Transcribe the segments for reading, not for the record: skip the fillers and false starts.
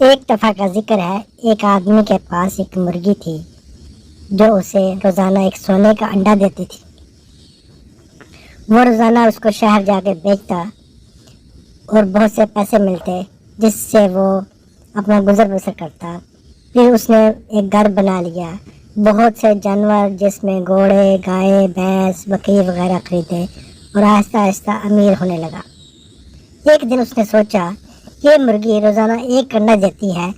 एक दफ़ा का जिक्र है, एक आदमी के पास एक मुर्गी थी जो उसे रोज़ाना एक सोने का अंडा देती थी। वो रोज़ाना उसको शहर जाके बेचता और बहुत से पैसे मिलते जिससे वो अपना गुजर बसर करता। फिर उसने एक घर बना लिया, बहुत से जानवर जिसमें घोड़े, गाय, भैंस, बकरी वगैरह खरीदे और आहिस्ता आहिस्ता अमीर होने लगा। एक दिन उसने सोचा, ये मुर्गी रोज़ाना एक अंडा देती है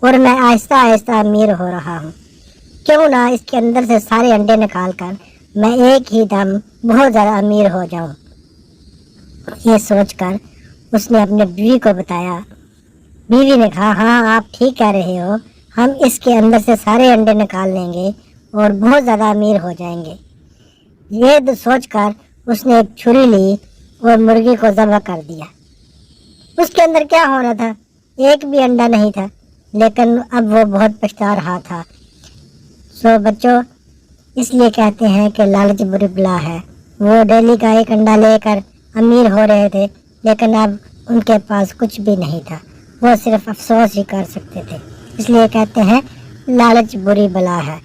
और मैं आहिस्ता आहिस्ता अमीर हो रहा हूँ, क्यों ना इसके अंदर से सारे अंडे निकाल कर मैं एक ही दम बहुत ज़्यादा अमीर हो जाऊँ। ये सोचकर उसने अपने बीवी को बताया। बीवी ने कहा, हाँ आप ठीक कह रहे हो, हम इसके अंदर से सारे अंडे निकाल लेंगे और बहुत ज़्यादा अमीर हो जाएंगे। ये सोचकर उसने एक छुरी ली और मुर्गी को ज़ब्ह कर दिया। उसके अंदर क्या हो रहा था, एक भी अंडा नहीं था, लेकिन अब वो बहुत पछता रहा था। सो बच्चों, इसलिए कहते हैं कि लालच बुरी बला है। वो डेली का एक अंडा लेकर अमीर हो रहे थे, लेकिन अब उनके पास कुछ भी नहीं था, वो सिर्फ अफसोस ही कर सकते थे। इसलिए कहते हैं लालच बुरी बला है।